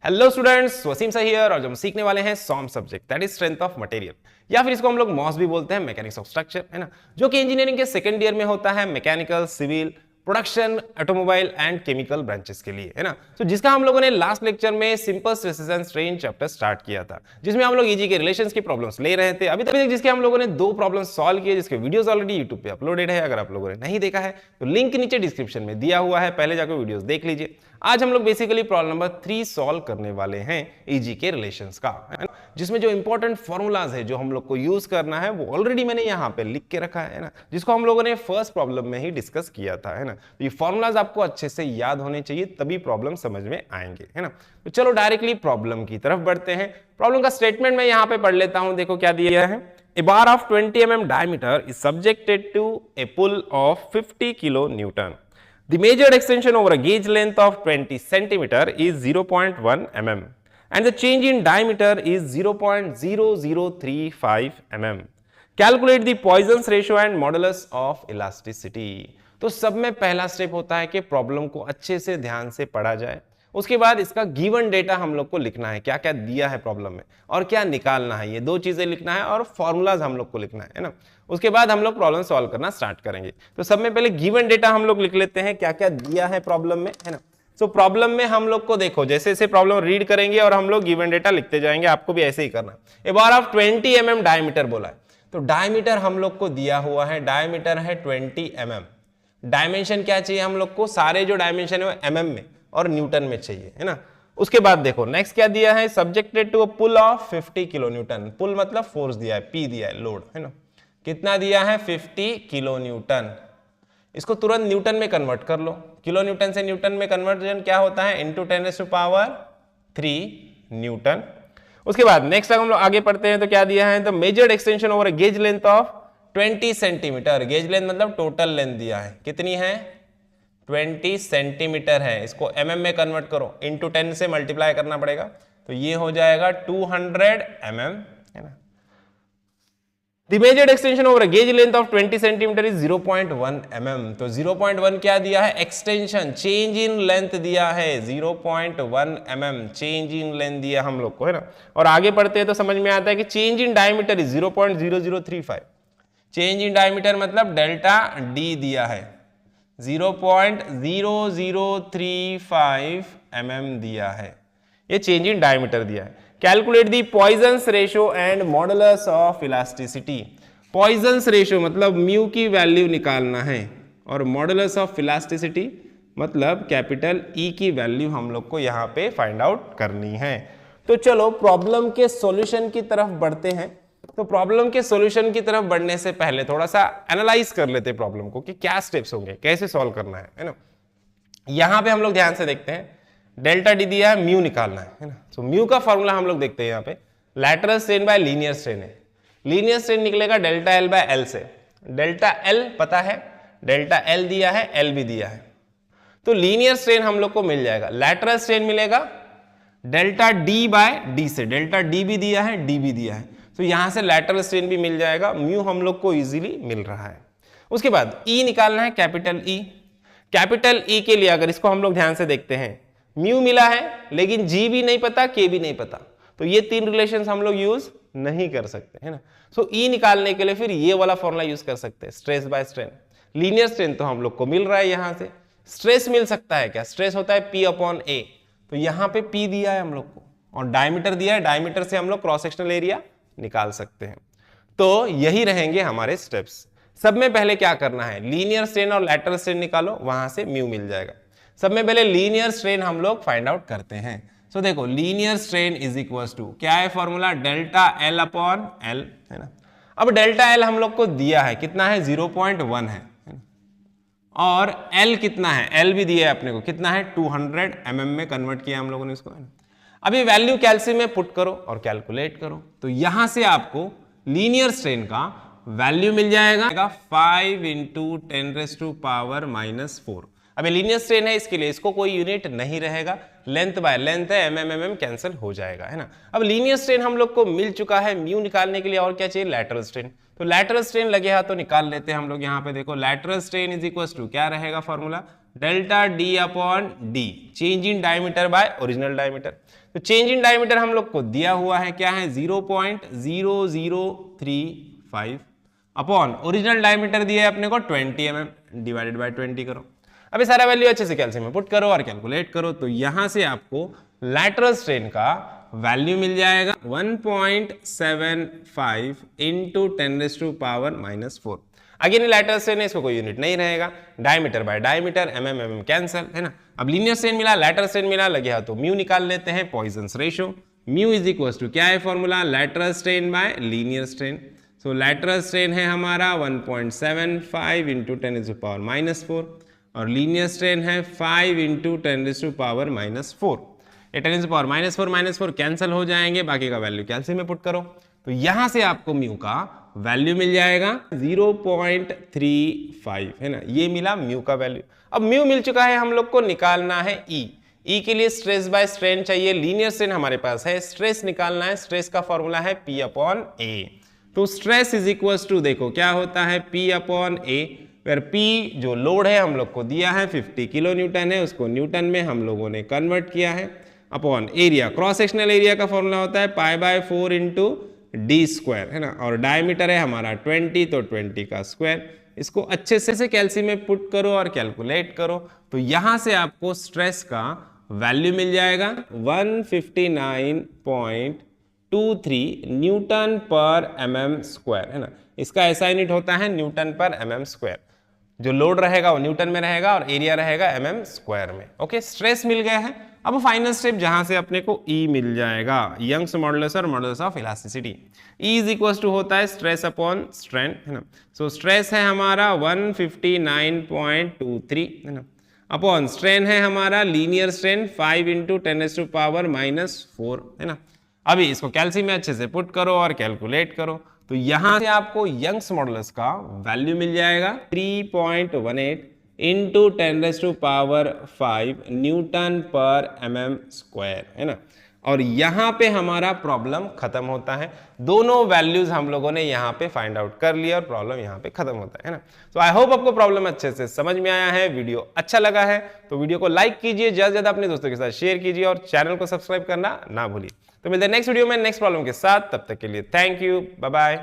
Hello students, Wasim सा here और जो हम सीखने वाले हैं some subject that is strength of material या फिर इसको हम लोग मॉस भी बोलते हैं, मैकेनिक्स ऑफ स्ट्रक्चर, है ना, जो कि इंजीनियरिंग के सेकंड ईयर में होता है mechanical, civil, production, automobile and chemical branches के लिए, है ना। तो जिसका हम लोगों ने लास्ट लेक्चर में simple stresses and strain chapter start किया था, जिसमें हम लोग ईजी के रिलेशंस की प्रॉब्लम्स ले रहे थे। अभी तक जिसके हम लोगों ने 2 प्रॉब्लम्स सॉल्व किए, जिसके वीडियोस ऑलरेडी यूट्यूब पे अपलोडेड है। अगर आप लोगों ने नहीं देखा है तो लिंक नीचे डिस्क्रिप्शन में दिया हुआ है, पहले जाकर वीडियोस देख लीजिए। आज हम लोग बेसिकली प्रॉब्लम नंबर 3 सॉल्व करने वाले हैं ईजी के रिलेशंस का, जिसमें जो इंपॉर्टेंट फॉर्मूलाज है जो हम लोग को यूज करना है वो ऑलरेडी मैंने यहाँ पे लिख के रखा है ना, जिसको हम लोगों ने फर्स्ट प्रॉब्लम में ही डिस्कस किया था, है ना। तो ये फॉर्मूलाज आपको अच्छे से याद होने चाहिए, तभी प्रॉब्लम समझ में आएंगे, है ना। तो चलो डायरेक्टली प्रॉब्लम की तरफ बढ़ते हैं। प्रॉब्लम का स्टेटमेंट मैं यहाँ पे पढ़ लेता हूँ। देखो क्या दिया है। A bar of 20 mm diameter is subjected to a pull of 50 kN. The measured extension over a gauge length of 20 cm is 0.1 mm and the change in diameter is 0.0035 mm. Calculate the Poisson's ratio and modulus of elasticity. तो सब में पहला step होता है कि problem को अच्छे से ध्यान से पढ़ा जाए। उसके बाद इसका गिवन डेटा हम लोग को लिखना है, क्या क्या दिया है प्रॉब्लम में और क्या निकालना है, ये 2 चीजें लिखना है और फॉर्मूलाज हम लोग को लिखना है ना। उसके बाद हम लोग प्रॉब्लम सॉल्व करना स्टार्ट करेंगे। तो सब में पहले गिवन डेटा हम लोग लिख लेते हैं, क्या क्या दिया है प्रॉब्लम में, है ना। सो प्रॉब्लम में हम लोग को देखो, जैसे जैसे प्रॉब्लम रीड करेंगे और हम लोग गिवन डेटा लिखते जाएंगे, आपको भी ऐसे ही करना। ए बार ऑफ 20 mm डायमीटर बोला है, तो डायमीटर हम लोग को दिया हुआ है, डायमीटर है 20 mm। डायमेंशन क्या चाहिए हम लोग को, सारे जो डायमेंशन है वो mm में और न्यूटन में चाहिए, है ना। उसके बाद देखो नेक्स्ट क्या दिया है, subjected to a pull of 50 kilonewton. Pull मतलब फोर्स दिया है, P दिया है, लोड, है ना। कितना दिया है, 50 किलोन्यूटन। इसको तुरंत न्यूटन में कन्वर्ट कर लो। किलो न्यूटन से न्यूटन में कन्वर्जन क्या होता है, इंटू 10⁻³ न्यूटन। उसके बाद नेक्स्ट हम लोग आगे पढ़ते हैं तो क्या दिया है, the measured extension over gauge length of 20 centimetre. Gauge length मतलब टोटल लेंथ दिया है, कितनी है, 20 सेंटीमीटर है। इसको mm में कन्वर्ट करो, इंटू 10 से मल्टीप्लाई करना पड़ेगा, तो ये हो जाएगा 200 mm, है ना। The measured extension over a gauge length of 20 cm is 0.1 mm। तो 0.1 क्या दिया है, एक्सटेंशन, चेंज इन लेंथ दिया है, 0.1 mm चेंज इन लेंथ दिया हम लोग को, है ना। और आगे पढ़ते हैं तो समझ में आता है कि change in diameter is 0.0035। Change in diameter मतलब डेल्टा डी दिया है, 0.0035 mm दिया है, ये चेंज इन डायमीटर दिया है। Calculate the Poisson's ratio and modulus of elasticity. Poisson's ratio मतलब म्यू की वैल्यू निकालना है और मॉडुलस ऑफ इलास्टिसिटी मतलब कैपिटल ई की वैल्यू हम लोग को यहाँ पे फाइंड आउट करनी है। तो चलो प्रॉब्लम के सॉल्यूशन की तरफ बढ़ते हैं। तो प्रॉब्लम के सॉल्यूशन की तरफ बढ़ने से पहले थोड़ा सा एनालाइज कर लेते हैं प्रॉब्लम को कि क्या स्टेप्स होंगे, कैसे सॉल्व करना है ना। यहां पे हम लोग ध्यान से देखते हैं, डेल्टा डी दिया है, म्यू निकालना है ना। तो म्यू का फॉर्मूला हम लोग देखते हैं, यहाँ पे lateral strain by linear strain है। लीनियर स्ट्रेन निकलेगा डेल्टा एल बाय एल से। डेल्टा एल पता है, डेल्टा एल दिया है, एल भी दिया है, तो लीनियर स्ट्रेन हम लोग को मिल जाएगा। लैटरल स्ट्रेन मिलेगा डेल्टा डी बाय डी से, डेल्टा डी भी दिया है, डी भी दिया है, तो यहां से लैटरल स्ट्रेन भी मिल जाएगा। म्यू हम लोग को इजीली मिल रहा है। उसके बाद ई निकालना है, कैपिटल ई। कैपिटल ई के लिए अगर इसको हम लोग ध्यान से देखते हैं, म्यू मिला है लेकिन जी भी नहीं पता, के भी नहीं पता, तो ये 3 रिलेशंस हम लोग यूज नहीं कर सकते, है ना। सो ई निकालने के लिए फिर ये वाला फॉर्मूला यूज कर सकते हैं, stress by strain. Linear strain तो हम लोग को मिल रहा है, यहां से स्ट्रेस मिल सकता है क्या, स्ट्रेस होता है P/A, तो यहां पे P दिया है हम लोग को और डायमीटर दिया है, डायमीटर से हम लोग क्रॉस सेक्शनल एरिया निकाल सकते हैं। तो यही रहेंगे हमारे स्टेप्स। सब में पहले क्या करना है, लीनियर स्ट्रेन और लैटरल स्ट्रेन निकालो, वहां से म्यू मिल जाएगा। सब में पहले लीनियर स्ट्रेन हम लोग फाइंड आउट करते हैं। सो देखो linear strain is equals to क्या है formula, delta L upon L, है ना। अब डेल्टा एल हम लोग को दिया है, कितना है, 0.1 है ना? और एल कितना है, एल भी दिया है अपने को, कितना है, 200 mm में कन्वर्ट किया हम लोगों ने इसको। अभी वैल्यू कैल्शियम में पुट करो और कैलकुलेट करो, तो यहां से आपको लीनियर स्ट्रेन का वैल्यू मिल जाएगा 5 × 10⁻⁻⁴। अब लीनियर स्ट्रेन है, इसके लिए इसको कोई यूनिट नहीं रहेगा, लेंथ बाय लेंथ है, mm कैंसिल हो जाएगा, है ना। अब लीनियर स्ट्रेन हम लोग को मिल चुका है, म्यू निकालने के लिए और क्या चाहिए, लैटरल स्ट्रेन। तो लैटरल स्ट्रेन लगे हाथ तो निकाल लेते हैं हम लोग। यहाँ पे देखो lateral strain is equal to क्या रहेगा formula, delta D upon D, change in diameter by original diameter. तो चेंज इन डायमीटर हम लोग को दिया हुआ है, क्या है 0.0035 अपॉन ओरिजिनल डायमीटर दिया है अपने को 20 mm, डिवाइडेड बाय 20 करो। अब ये सारा वैल्यू अच्छे से कैल्शियम में पुट करो और कैलकुलेट करो, तो यहां से आपको लैटरल स्ट्रेन का वैल्यू मिल जाएगा 1.75 इंटू 10⁻⁻⁴। अगेन लैटरल स्ट्रेन है, इसको कोई यूनिट नहीं रहेगा, diameter by diameter, mm cancel, है ना। अब लीनियर स्ट्रेन मिला, लैटरल स्ट्रेन मिला, लगे हाथ तो म्यू निकाल लेते हैं, Poisson's ratio. Mu is equal to क्या है formula, lateral strain by linear strain. So lateral strain है हमारा 1.75 इंटू 10⁻⁻⁴ और लीनियर स्ट्रेन है 5 इंटू 10⁻⁻⁴। ये 10⁻⁻⁴ कैंसिल हो जाएंगे, बाकी का वैल्यू कैल्शियम में पुट करो, तो यहां से आपको म्यू का वैल्यू मिल जाएगा 0.35, है ना, ये मिला म्यू का वैल्यू। अब म्यू मिल चुका है, हम लोग को निकालना है ई के लिए स्ट्रेस बाय स्ट्रेन चाहिए, लीनियर स्ट्रेन हमारे पास है, स्ट्रेस निकालना है, स्ट्रेस का फॉर्मूला है P अपॉन ए। तो स्ट्रेस इज इक्वल टू देखो क्या होता है P upon A, where P जो लोड है हम लोग को दिया है 50 किलो न्यूटन है, उसको न्यूटन में हम लोगों ने कन्वर्ट किया है, upon area, cross sectional area का फॉर्मूला होता है π/4 इंटू डी स्क्वायर, है ना, और डायमीटर है हमारा 20, तो 20 का स्क्वायर। इसको अच्छे से कैल्शियम में पुट करो और कैलकुलेट करो, तो यहां से आपको स्ट्रेस का वैल्यू मिल जाएगा 159.23 न्यूटन पर mm स्क्वायर, है ना। इसका ऐसा यूनिट होता है न्यूटन पर mm स्क्वायर, जो लोड रहेगा वो न्यूटन में रहेगा और एरिया रहेगा mm स्क्वायर में। ओके, स्ट्रेस मिल गया है। अब फाइनल स्टेप जहां से अपने को E मिल जाएगा, यंग्स मॉडुलस और modulus of elasticity. E is equal to होता है स्ट्रेस अपॉन स्ट्रेन, है ना। सो स्ट्रेस है हमारा 159.23, है ना, अपॉन स्ट्रेन है हमारा लीनियर स्ट्रेन 5 इंटू 10⁻⁻⁴, है ना। अभी इसको कैल्शियम में अच्छे से पुट करो और कैलकुलेट करो, तो यहां से आपको यंग्स मॉडुलस का वैल्यू मिल जाएगा 3.18 इंटू 10⁻⁵ न्यूटन पर mm स्क्वायर, है ना। और यहां पे हमारा प्रॉब्लम खत्म होता है, दोनों वैल्यूज हम लोगों ने यहां पे फाइंड आउट कर लिया और प्रॉब्लम यहां पे खत्म होता है ना। तो आई होप आपको प्रॉब्लम अच्छे से समझ में आया है, वीडियो अच्छा लगा है तो वीडियो को लाइक कीजिए, ज्यादा से ज्यादा अपने दोस्तों के साथ शेयर कीजिए और चैनल को सब्सक्राइब करना ना भूलिए। तो मिलते हैं नेक्स्ट वीडियो में नेक्स्ट प्रॉब्लम के साथ, तब तक के लिए थैंक यू, बाय बाय।